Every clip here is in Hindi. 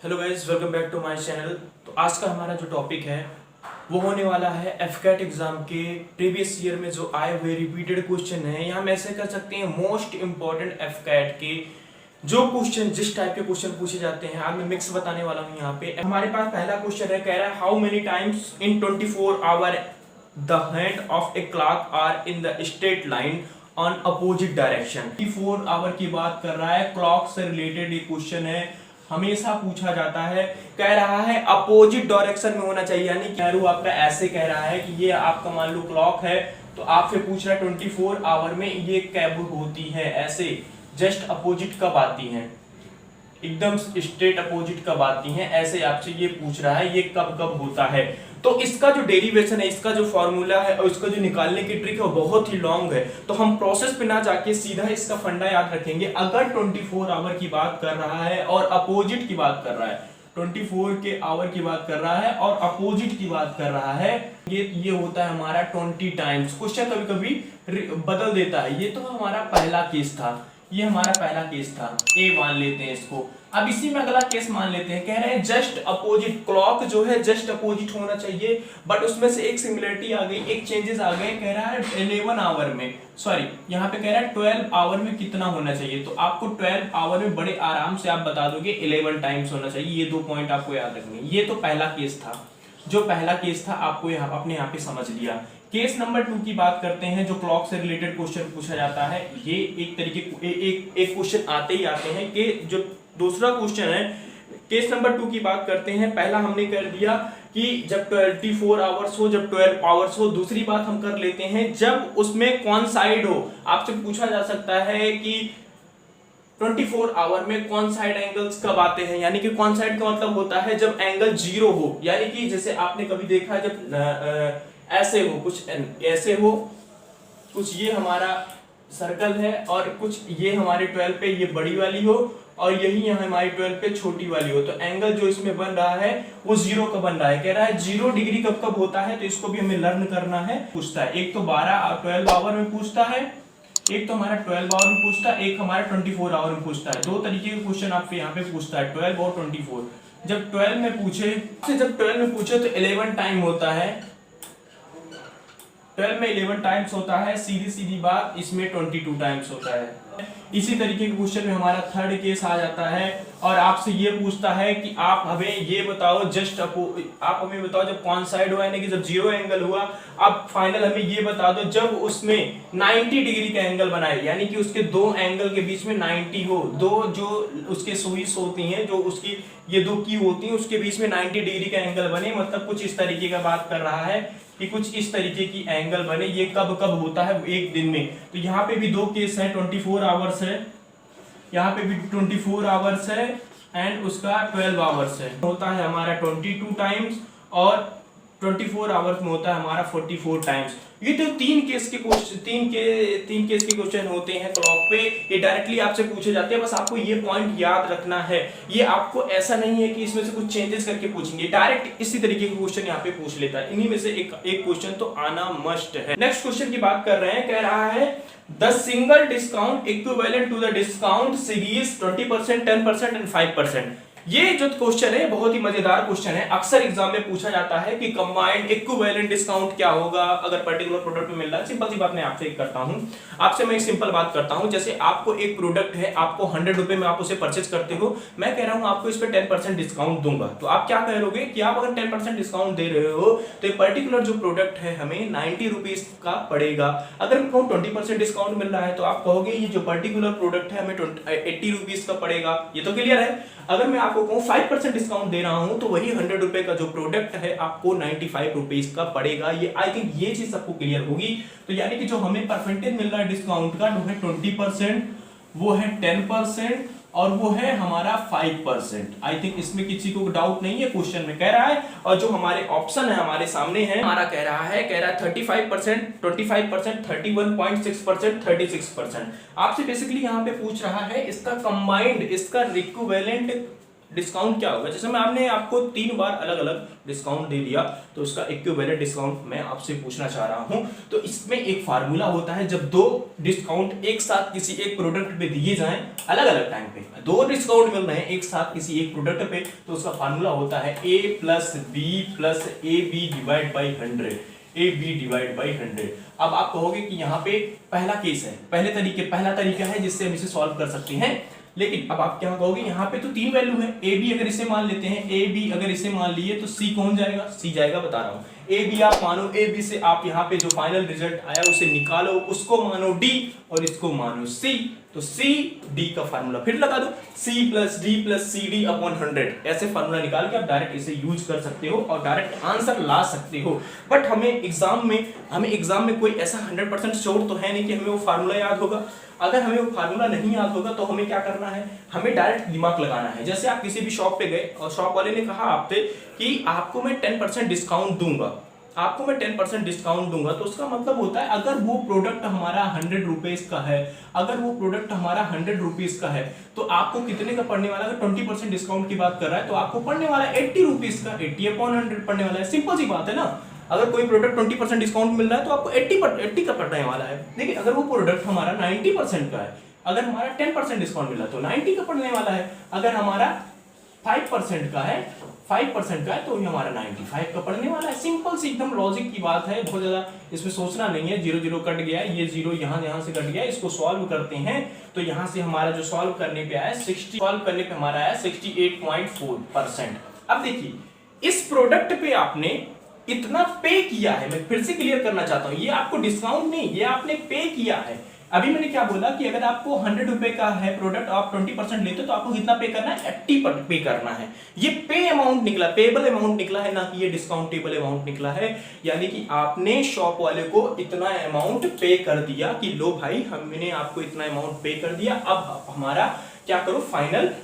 Hello guys, welcome back to my channel. तो आज का हमारा जो टॉपिक है वो होने वाला है एफकैट एग्जाम के प्रीवियस ईयर में जो आए हुए रिपीटेड क्वेश्चन है, या हम ऐसे कर सकते हैं मोस्ट इंपॉर्टेंट एफकैट के जो क्वेश्चन, जिस टाइप के क्वेश्चन पूछे जाते हैं। आज मैं मिक्स बताने वाला हूँ। यहाँ पे हमारे पास पहला क्वेश्चन है, कह रहा है how many times in 24 hour the hand of a clock are in the straight line on opposite direction. 24 hour की बात कर रहा है, क्लॉक से रिलेटेड ये क्वेश्चन है, हमेशा पूछा जाता है। कह रहा है अपोजिट डायरेक्शन में होना चाहिए, यानी कि आपका ऐसे कह रहा है कि ये आपका मान लो क्लॉक है, तो आपसे पूछ रहा है 24 आवर में ये कब होती है, ऐसे जस्ट अपोजिट कब आती हैं, एकदम स्ट्रेट अपोजिट कब आती हैं, ऐसे आपसे ये पूछ रहा है ये कब कब होता है। तो इसका जो डेरिवेशन है, इसका जो फॉर्मूला है और इसका जो निकालने की ट्रिक है वो बहुत ही लॉन्ग है, तो हम प्रोसेस पे ना जाके सीधा इसका फंडा याद रखेंगे। अगर 24 आवर की बात कर रहा है और अपोजिट की बात कर रहा है, 24 के आवर की बात कर रहा है और अपोजिट की बात कर रहा है, ये होता है हमारा 20 टाइम्स। क्वेश्चन कभी कभी बदल देता है। ये तो हमारा पहला केस था, ये हमारा पहला केस था, ए मान लेते हैं इसको। अब इसी में अगला केस मान लेते हैं, कह रहे हैं जस्ट अपोजिट, क्लॉक जो है जस्ट अपोजिट होना चाहिए, बट उसमें से एक सिमिलरिटी आ गई, एक चेंजेस आ गए। कह रहा है 11 आवर में, सॉरी यहाँ पे कह रहा है 12 आवर में कितना होना चाहिए, तो आपको 12 आवर में बड़े आराम से आप बता दोगे 11 टाइम्स होना चाहिए। ये दो पॉइंट आपको याद रखने। ये तो पहला केस था, जो पहला केस था आपको अपने यहाँ पे समझ लिया। केस नंबर 2 की बात करते हैं, जो क्लॉक से रिलेटेड क्वेश्चन पूछा जाता है। ये एक तरीके एक क्वेश्चन आते ही आते हैं कि जो दूसरा क्वेश्चन है, केस नंबर 2 की बात करते हैं। पहला हमने कर दिया कि जब 24 आवर्स हो, जब 12 आवर्स हो। दूसरी बात हम कर लेते हैं जब उसमें कौन साइड हो। आपसे पूछा जा सकता है कि 24 आवर में कौन साइड एंगल्स कब आते हैं, यानी कि कौन साइड का मतलब होता है जब एंगल जीरो हो, यानी कि जैसे आपने कभी देखा है जब ऐसे हो, कुछ ऐसे हो, कुछ ये हमारा सर्कल है और कुछ ये हमारे 12 पे ये बड़ी वाली हो और यही यहाँ हमारी 12 पे छोटी वाली हो, तो एंगल जो इसमें बन रहा है वो जीरो का बन रहा है। कह रहा है 0 डिग्री कब कब होता है, तो इसको भी हमें लर्न करना है। पूछता है एक तो 12 आवर में पूछता है, एक तो हमारा 12 आवर में पूछता है, एक हमारा 24 आवर में पूछता है। दो तरीके के क्वेश्चन आपसे यहाँ पे पूछता है, 12 और 24। जब 12 में पूछे, जब 12 में पूछे तो 11 टाइम होता है, 12 में 11 टाइम्स होता है। सीधी सीधी बात, इसमें 22 टाइम्स होता है। इसी तरीके के क्वेश्चन में हमारा थर्ड केस आ जाता है और आपसे ये पूछता है कि आप हमें ये बताओ आप हमें बताओ जब कौन साइड हुआ, यानी कि जब जीरो एंगल हुआ। अब फाइनल हमें ये बता दो जब उसमें 90 डिग्री का एंगल बनाए, यानी कि उसके दो एंगल के बीच में 90 हो, दो जो उसके सुइस होती हैं, जो उसकी ये दो की होती हैं, उसके बीच में 90 डिग्री का एंगल बने। मतलब कुछ इस तरीके का बात कर रहा है कि कुछ इस तरीके की एंगल बने। ये कब कब होता है, एक दिन में। तो यहाँ पे भी दो केस है, 24 आवर्स है, यहाँ पे भी 24 आवर्स है एंड उसका 12 आवर्स है। होता है हमारा 22 टाइम्स और 24 आवर्स में होता है हमारा 44 टाइम्स। ये तो तीन केस के क्वेश्चन होते हैं क्लॉक पे। ये डायरेक्टली आपसे पूछे जाते हैं, बस आपको ये पॉइंट याद रखना है। ये आपको ऐसा नहीं है कि इसमें से कुछ चेंजेस करके पूछेंगे, डायरेक्ट इसी तरीके के क्वेश्चन यहाँ पे पूछ लेता है। इन्हीं में से एक क्वेश्चन तो आना मस्ट है। नेक्स्ट क्वेश्चन की बात कर रहे हैं, कह रहा है the single discount equivalent to the discount series 20%, 10% and 5%। ये जो क्वेश्चन है बहुत ही मजेदार क्वेश्चन है। अक्सर एग्जाम में पूछा जाता है कि कंबाइंड इक्विवेलेंट डिस्काउंट क्या होगा अगर पर्टिकुलर प्रोडक्ट पे मिल रहा है। सिंपल सी बात मैं आपसे करता हूं, आपसे मैं एक सिंपल बात करता हूं। जैसे आपको एक प्रोडक्ट है, आपको 100 रुपए में आप उसे परचेज करते हो, मैं कह रहा हूं आपको इस पे 10% डिस्काउंट दूंगा, तो आप क्या करोगे कि आप अगर 10% डिस्काउंट दे रहे हो तो ये पर्टिकुलर जो प्रोडक्ट है हमें 90 रुपीज का पड़ेगा। अगर मैं कहूँ 20% डिस्काउंट मिल रहा है तो आप कहोगे ये जो पर्टिकुलर प्रोडक्ट है हमें 80 रुपीज का पड़ेगा। ये तो क्लियर है। अगर मैं आपको कहूँ 5% डिस्काउंट दे रहा हूं तो वही 100 रुपए का जो प्रोडक्ट है आपको 95 रुपीज का पड़ेगा। ये आई थिंक ये चीज सबको क्लियर होगी। तो यानी कि जो हमें परसेंटेज मिल रहा है डिस्काउंट का, वो है 20%, वो है 10% और वो है हमारा 5%। आई थिंक इसमें किसी को डाउट नहीं है, क्वेश्चन में कह रहा है। और जो हमारे ऑप्शन है हमारे सामने है, हमारा कह रहा है 35%, 25%, 31.6%, 36%। आपसे बेसिकली यहाँ पे पूछ रहा है इसका कंबाइंड, इसका इक्विवेलेंट डिस्काउंट क्या होगा। जैसे मैं आपने आपको 3 बार अलग अलग डिस्काउंट दे दिया, तो उसका इक्विवेलेंट डिस्काउंट मैं आपसे पूछना चाह रहा हूं। तो इसमें एक फार्मूला होता है, जब 2 डिस्काउंट एक साथ किसी एक प्रोडक्ट पे दिए जाएं अलग अलग टाइम पे, 2 डिस्काउंट मिल रहे हैं एक साथ किसी एक प्रोडक्ट पे, तो उसका फार्मूला होता है a plus b plus a b divide by 100, a b divide by 100। अब आप कहोगे कि यहाँ पे पहला केस है, पहला तरीका है जिससे हम इसे सॉल्व कर सकते हैं। लेकिन अब आप क्या कहोगे, यहाँ पे तो 3 वैल्यू है, ए बी अगर इसे मान लेते हैं, ए बी अगर इसे मान लिए तो सी कौन जाएगा, सी जाएगा, बता रहा हूँ। ए बी आप मानो, ए बी से आप यहाँ पे जो फाइनल रिजल्ट आया उसे निकालो, उसको मानो डी और इसको मानो सी, तो सी डी का फार्मूला फिर लगा दो, c plus d plus c d upon 100। ऐसे फार्मूला निकाल के आप डायरेक्ट इसे यूज कर सकते हो और डायरेक्ट आंसर ला सकते हो। बट हमें एग्जाम में कोई ऐसा 100% श्योर तो है नहीं कि हमें वो फार्मूला याद होगा। अगर हमें वो फार्मूला नहीं याद होगा तो हमें क्या करना है, हमें डायरेक्ट दिमाग लगाना है। जैसे आप किसी भी शॉप पे गए और शॉप वाले ने कहा आपसे कि आपको मैं 10% डिस्काउंट दूंगा, आपको मैं 10% डिस्काउंट दूंगा, तो उसका मतलब होता है अगर वो प्रोडक्ट हमारा 100 रुपीज का है, अगर वो प्रोडक्ट हमारा 100 रुपीज का है तो आपको कितने का पड़ने वाला है। अगर 20% डिस्काउंट की बात कर रहा है तो आपको पड़ने वाला है 80 रुपीज का, 80/100 पड़ने वाला है। सिंपल सी बात है ना। अगर कोई प्रोडक्ट 20% डिस्काउंट मिल रहा है तो आपको 80 का पड़ने वाला है। लेकिन अगर वो प्रोडक्ट हमारा 90% का है, अगर हमारा 10% डिस्काउंट मिल रहा है तो 90 का पड़ने वाला है। अगर हमारा 5% का है, 5% का है तो ये हमारा 95 का पड़ने वाला है। सिंपल सी एकदम लॉजिक की बात है, बहुत ज्यादा इसमें सोचना नहीं है। 0 0 कट गया है, ये 0 यहाँ से कट गया है, इसको सॉल्व करते हैं तो यहाँ से हमारा जो सॉल्व करने पे आया 60, सॉल्व करने पे हमारा आया 68.4%। अब देखिए इस प्रोडक्ट पे आपने इतना पे किया है, मैं फिर से क्लियर करना चाहता हूं, ये आपको डिस्काउंट नहीं, ये आपने पे किया है। अभी मैंने क्या बोला कि अगर आपको 100 रुपए का है प्रोडक्ट, आप 20% लेते हो तो आपको कितना पे करना है, 80 पे करना है। ये पे अमाउंट निकला, पेबल अमाउंट निकला है, ना कि ये डिस्काउंटेबल अमाउंट निकला है। यानी कि आपने शॉप वाले को इतना अमाउंट पे कर दिया कि लो भाई हमने आपको इतना अमाउंट पे कर दिया, अब हमारा क्या करो, फाइनल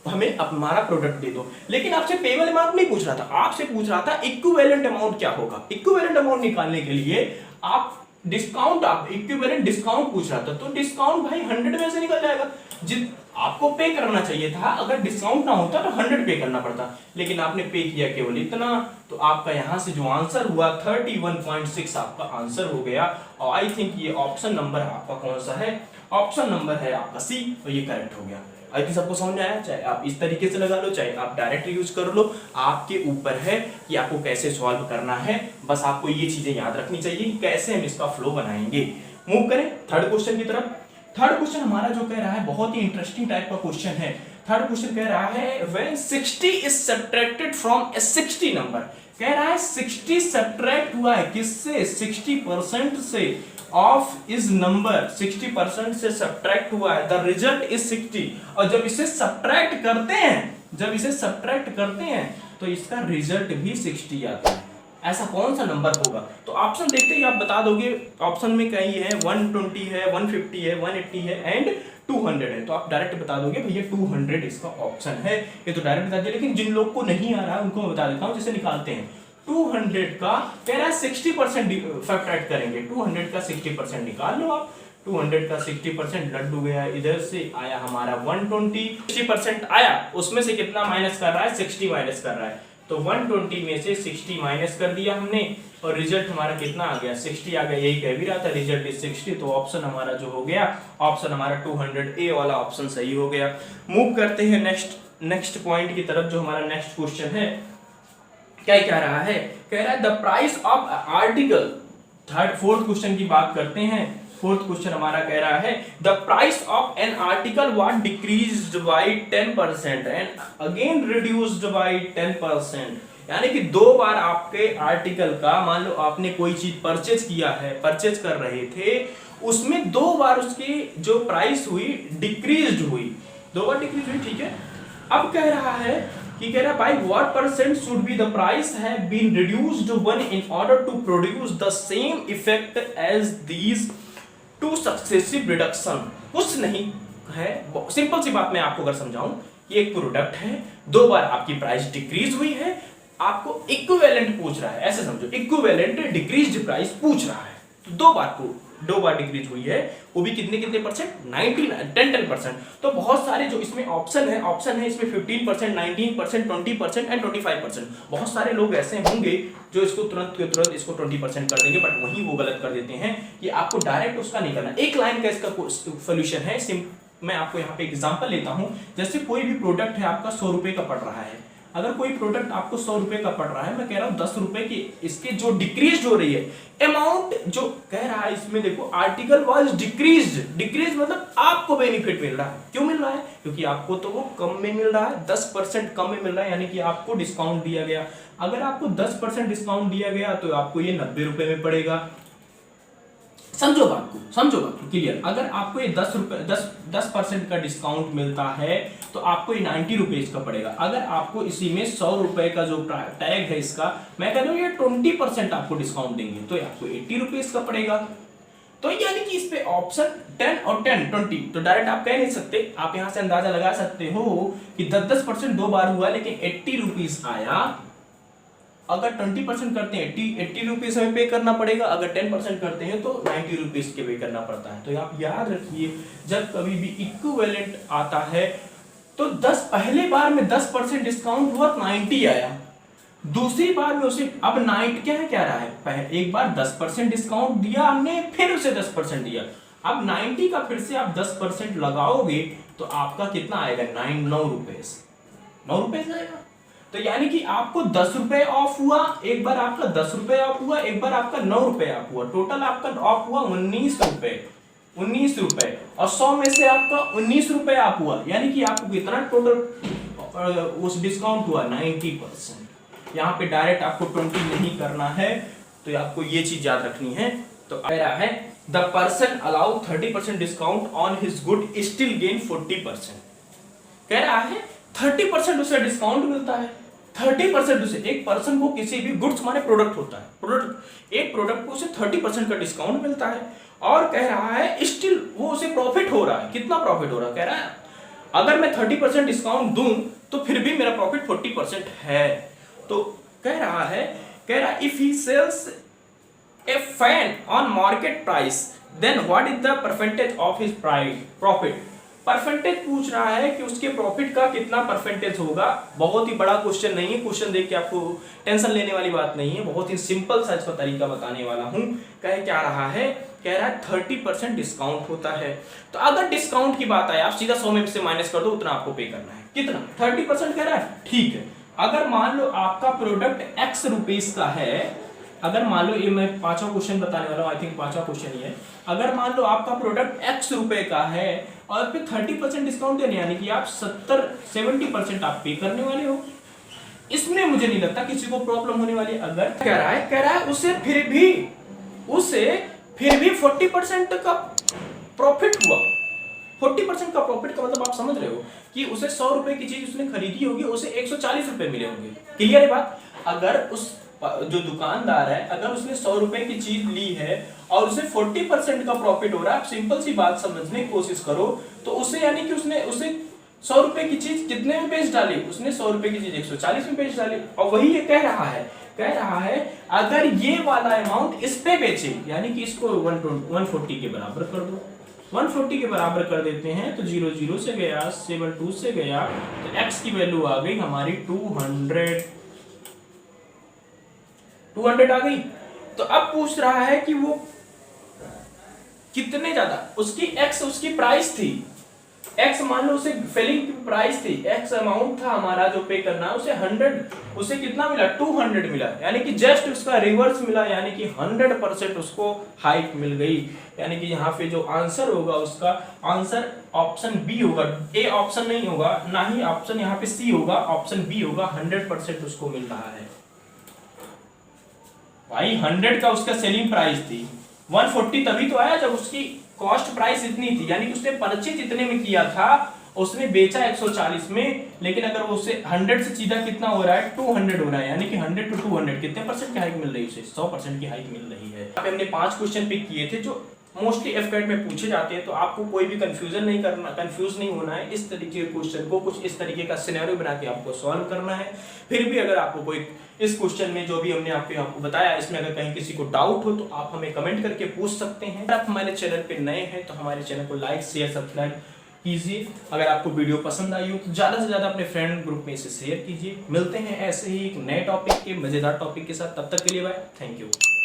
हमें हमारा प्रोडक्ट दे दो। लेकिन आपसे पेबल अमाउंट नहीं पूछ रहा था, आपसे पूछ रहा था इक्विवेलेंट अमाउंट क्या होगा। इक्विवेलेंट अमाउंट निकालने के लिए आप डिस्काउंट, आप इक्विवेलेंट डिस्काउंट पूछ रहा था, तो डिस्काउंट भाई 100 में से निकल जाएगा। जित आपको पे करना चाहिए था, अगर डिस्काउंट ना होता तो 100 पे करना पड़ता, लेकिन आपने पे किया केवल इतना, तो आपका यहां से जो आंसर हुआ 31.6 आपका आंसर हो गया। और आई थिंक ये ऑप्शन नंबर आपका कौन सा है, ऑप्शन नंबर है आपका सी, तो ये करेक्ट हो गया। आई थिंक सबको समझ आया, चाहे आप इस तरीके से लगा लो, चाहे आप डायरेक्ट यूज कर लो, आपके ऊपर है कि आपको कैसे सॉल्व करना है। बस आपको ये चीजें याद रखनी चाहिए कि कैसे हम इसका फ्लो बनाएंगे। मूव करें थर्ड क्वेश्चन की तरफ। थर्ड क्वेश्चन हमारा जो कह रहा है बहुत ही इंटरेस्टिंग टाइप का क्वेश्चन है। थर्ड क्वेश्चन कह रहा है when 60 is subtracted from A 60 number, कह रहा है 60 सब्ट्रैक्ट हुआ है किससे, 60% से, ऑफ इज नंबर 60% से सब्ट्रैक्ट हुआ है, द रिजल्ट इज 60। और जब इसे सब्ट्रैक्ट करते हैं तो इसका रिजल्ट भी 60 आता है। ऐसा कौन सा नंबर होगा, तो ऑप्शन देखते ही आप बता दोगे। ऑप्शन में कहीं है 120 है, 150 है, 180 है एंड 200 है, तो आप डायरेक्ट बता दोगे भैया 200 इसका ऑप्शन है। ये तो डायरेक्ट बता दिया, लेकिन जिन लोग को नहीं आ रहा है उनको मैं बता देता हूँ, जैसे निकालते हैं 200 का, कह रहा है 60% सब्ट्रैक्ट करेंगे, 200 का 60% निकाल लो आप। 200 का 60% लड्डू गया इधर से, आया हमारा 120, 60% आया, उसमें से कितना माइनस कर रहा है, 60 माइनस कर रहा है, तो 120 में से 60 माइनस कर दिया हमने और रिजल्ट हमारा कितना आ गया, 60 आ गया। यही कह भी रहा था रिजल्ट इज 60, तो ऑप्शन हमारा जो हो गया, ऑप्शन हमारा 200 ए वाला ऑप्शन सही हो गया। मूव करते हैं नेक्स्ट पॉइंट की तरफ, जो हमारा नेक्स्ट क्वेश्चन है। क्या कह रहा है, कह रहा है the price of article, fourth question की बात करते हैं। फोर्थ क्वेश्चन हमारा कह रहा है the price of an article was decreased bye 10% and again reduced by 10%। यानी कि 2 बार आपके आर्टिकल का, मान लो आपने कोई चीज परचेज किया है, परचेज कर रहे थे, उसमें 2 बार उसकी जो प्राइस हुई डिक्रीज्ड हुई, 2 बार डिक्रीज हुई, ठीक है। अब कह रहा है कि कह रहा है by what percent should be the price have been reduced one in order to produce the same effect as these two successive reduction. कुछ नहीं है, सिंपल सी बात मैं आपको अगर समझाऊं, ये एक प्रोडक्ट है, 2 बार आपकी प्राइस डिक्रीज हुई है, आपको इक्विवेलेंट पूछ रहा है, ऐसे समझो इक्विवेलेंट डिक्रीज्ड प्राइस पूछ रहा है, तो 2 बार को 2 बार डिक्रीज हुई है, वो भी कितने परसेंट, 10%। तो बहुत सारे जो इसमें ऑप्शन है इसमें 15%, 19%, 20% एंड 25%। बहुत सारे लोग ऐसे होंगे जो इसको तुरंत के तुरंत इसको 20% कर देंगे, बट वही वो गलत कर देते हैं कि आपको डायरेक्ट उसका नहीं करना। एक लाइन का इसका सोल्यूशन है, मैं आपको यहाँ पे एग्जांपल लेता हूँ। जैसे कोई भी प्रोडक्ट है आपका 100 रुपए का पड़ रहा है, अगर कोई प्रोडक्ट आपको 100 रुपए का पड़ रहा है, मैं कह रहा हूँ 10 रुपए की इसके जो डिक्रीज हो रही है अमाउंट, जो कह रहा है इसमें देखो आर्टिकल वाज डिक्रीज मतलब आपको बेनिफिट मिल रहा है। क्यों मिल रहा है? क्योंकि आपको तो वो कम में मिल रहा है, 10% कम में मिल रहा है, यानी कि आपको डिस्काउंट दिया गया। अगर आपको 10% डिस्काउंट दिया गया तो आपको ये 90 रुपए में पड़ेगा। समझो बात को क्लियर। अगर आपको ये 10% का डिस्काउंट मिलता है तो आपको ये 90 रुपीज का पड़ेगा। अगर आपको इसी में 100 रुपए का जो टैग है इसका, मैं कह रहा हूँ ये 20% आपको डिस्काउंट देंगे तो आपको 80 रुपीज का पड़ेगा। तो यानी कि इस पे ऑप्शन 10 और 10 20, तो डायरेक्ट आप कह नहीं सकते, आप यहां से अंदाजा लगा सकते हो कि 10% 2 बार हुआ लेकिन 80 रुपीज आया। अगर 20% करते हैं 80 रुपीज हमें पे करना पड़ेगा, अगर 10% करते हैं तो 90 रुपीज के पे करना पड़ता है। तो आप याद रखिए, जब कभी भी इक्विवेलेंट आता है तो पहले बार में 10% डिस्काउंट हुआ 90 आया, दूसरी बार में उसे अब 90 क्या रहा है, एक बार 10% डिस्काउंट दिया हमने, फिर उसे 10% दिया, अब 90 का फिर से आप 10% लगाओगे तो आपका कितना आएगा, 9 रुपए आएगा। तो यानी कि आपको 10 रुपए ऑफ हुआ, एक बार आपका 10 रुपए ऑफ हुआ, एक बार आपका 9 रुपए ऑफ हुआ, टोटल आपका ऑफ हुआ 19 रुपए और 100 में से आपका 19 रुपए ऑफ हुआ, यानी कि आपको कितना टोटल उस डिस्काउंट हुआ, 90%। यहाँ पे डायरेक्ट आपको 20 नहीं करना है, तो आपको ये चीज याद रखनी है। तो कह रहा है the person allow 30% discount on his good still gain 40%। कह रहा है 30% उसे डिस्काउंट मिलता है, 30% उसे, एक पर्सन को किसी भी गुड्स माने प्रोडक्ट होता है, एक प्रोडक्ट को उसे 30% का डिस्काउंट मिलता है और कह रहा है स्टिल वो उसे प्रॉफिट हो रहा है। कितना प्रॉफिट हो रहा है? कह रहा है अगर मैं 30% डिस्काउंट दूं तो फिर भी मेरा प्रॉफिट 40% है। तो कह रहा if he sells a fan on market price then what is the percentage of his profit. Percentage पूछ रहा है कि उसके प्रॉफिट का कितना परसेंटेज होगा। बहुत ही बड़ा क्वेश्चन नहीं है, क्वेश्चन देख के आपको टेंशन लेने वाली बात नहीं है, बहुत ही सिंपल सा इसका तरीका बताने वाला हूं। कह रहा है 30% डिस्काउंट होता है। तो अगर डिस्काउंट की बात आए, आप सीधा 100 में से माइनस कर दो, उतना आपको पे करना है। कितना? 30% कह रहा है, ठीक है। अगर मान लो आपका प्रोडक्ट x रुपीस का है, अगर मान लो, ये मैं 5वां क्वेश्चन बताने वाला हूं, आई थिंक 5वां क्वेश्चन ही है। अगर मान लो आपका प्रोडक्ट x रुपए का है और फिर 30% डिस्काउंट देने, यानी कि आप 70% आप पे करने वाले हो, इसमें मुझे नहीं लगता किसी को प्रॉब्लम होने वाली। अगर कह रहा है उसे फिर भी 40% का प्रॉफिट हुआ। 40% का प्रॉफिट का मतलब आप समझ रहे हो कि उसे 100 रुपए की चीज उसने खरीदी होगी, उसे 140 रुपए मिले होंगे। क्लियर है बात? अगर उस जो दुकानदार है, अगर उसने 100 रुपए की चीज ली है और उसे 40% का प्रॉफिट हो रहा है, आप सिंपल सी बात समझने की कोशिश करो, तो उसे यानी कि उसे 100 रुपए की चीज कितने में बेच डाली, उसने 100 रुपए की चीज 140 में बेच डाली। और वही ये कह रहा है अगर ये वाला अमाउंट इस पे बेचे, यानी कि इसको 140 के बराबर कर दो, 140 के बराबर कर देते हैं तो 0 से गया, 72 से गया, तो x की वैल्यू आ गई हमारी 200 आ गई। तो अब पूछ रहा है कि वो कितने ज्यादा, उसकी x उसकी प्राइस थी, x मान लो उसे सेलिंग की प्राइस थी, x अमाउंट था हमारा जो पे करना, उसे 100, उसे कितना मिला, 200 मिला, यानी कि जस्ट उसका रिवर्स मिला, यानी कि 100% उसको हाइक मिल गई। यानी कि यहाँ पे जो आंसर होगा उसका आंसर ऑप्शन बी होगा, ए ऑप्शन नहीं होगा, ना ही ऑप्शन यहाँ पे सी होगा, ऑप्शन बी होगा। 100% उसको मिल रहा है भाई। 100 का उसका सेलिंग प्राइस थी, 140 तभी तो आया जब उसकी कॉस्ट प्राइस इतनी थी, यानी कि उसने परचेज इतने में किया था, उसने बेचा 140 में, लेकिन अगर वो उसे 100 से सीधा कितना हो रहा है, 200 हो रहा है, यानी कि 100 to 200 कितने परसेंट की हाइक मिल रही है उसे, 100% की हाइक मिल रही है। हमने 5 क्वेश्चन पिक किए थे जो मोस्टली एफकेट में पूछे जाते हैं, तो आपको कोई भी कंफ्यूज नहीं होना है। इस तरीके के क्वेश्चन को कुछ इस तरीके का सिनेरियो बना के आपको सॉल्व करना है। फिर भी अगर आपको कोई इस क्वेश्चन में जो भी हमने आपको बताया, इसमें अगर कहीं किसी को डाउट हो तो आप हमें कमेंट करके पूछ सकते हैं। अगर आप हमारे चैनल पे नए हैं तो हमारे चैनल को लाइक शेयर सब्सक्राइब कीजिए। अगर आपको वीडियो पसंद आई हो तो ज़्यादा से ज़्यादा अपने फ्रेंड ग्रुप में इसे शेयर कीजिए। मिलते हैं ऐसे ही एक नए टॉपिक के मज़ेदार टॉपिक के साथ, तब तक के लिए बाय, थैंक यू।